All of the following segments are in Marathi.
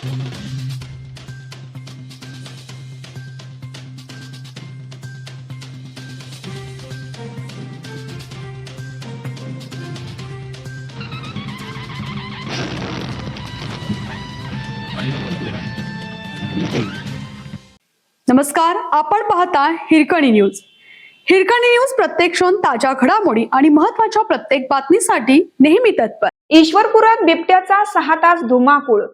नमस्कार, आपण पाहता हिरकणी न्यूज. हिरकणी न्यूज प्रत्येक क्षण ताज्या घडामोडी आणि महत्त्वाच्या प्रत्येक बातमीसाठी नेहमी तत्पर. ईश्वरपुरात बिबट्याचा 6 तास धुमाकूळ.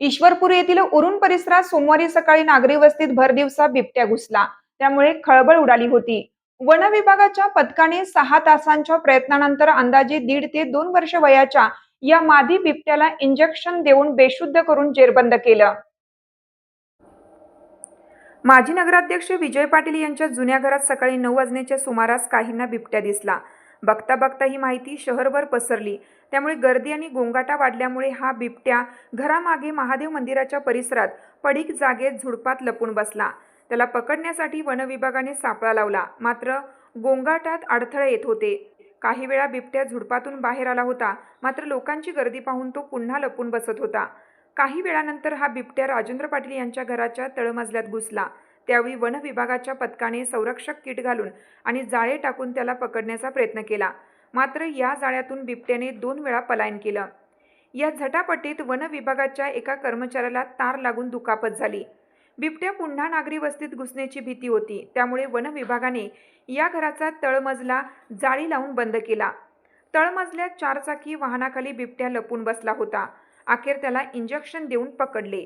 ईश्वरपूर येथील उरुण परिसरात सोमवारी सकाळी नागरी वस्तीत भरदिवसा बिबट्या घुसला, त्यामुळे खळबळ उडाली होती. वन विभागाच्या पथकाने 6 तासांच्या प्रयत्नानंतर अंदाजे 1.5 ते 2 वर्ष वयाच्या या मादी बिबट्याला इंजेक्शन देऊन बेशुद्ध करून जेरबंद केलं. माजी नगराध्यक्ष विजय पाटील यांच्या जुन्या घरात सकाळी 9 वाजण्याच्या सुमारास काहींना बिबट्या दिसला. बघता बघता ही माहिती शहरभर पसरली, त्यामुळे गर्दी आणि गोंगाटा वाढल्यामुळे हा बिबट्या घरामागे महादेव मंदिराच्या परिसरात पडीक जागेत झुडपात लपून बसला. त्याला पकडण्यासाठी वन विभागाने सापळा लावला, मात्र गोंगाटात अडथळे येत होते. काही वेळा बिबट्या झुडपातून बाहेर आला होता, मात्र लोकांची गर्दी पाहून तो पुन्हा लपून बसत होता. काही वेळानंतर हा बिबट्या राजेंद्र पाटील यांच्या घराच्या तळमजल्यात घुसला. त्यावेळी वन विभागाच्या पथकाने संरक्षक किट घालून आणि जाळे टाकून त्याला पकडण्याचा प्रयत्न केला, मात्र या जाळ्यातून बिबट्याने 2 वेळा पलायन केलं. या झटापटीत वन विभागाच्या एका कर्मचाऱ्याला तार लागून दुखापत झाली. बिबट्या पुन्हा नागरी वस्तीत घुसण्याची भीती होती, त्यामुळे वन विभागाने या घराचा तळमजला जाळी लावून बंद केला. तळमजल्यात 4 चाकी वाहनाखाली बिबट्या लपून बसला होता. अखेर त्याला इंजेक्शन देऊन पकडले.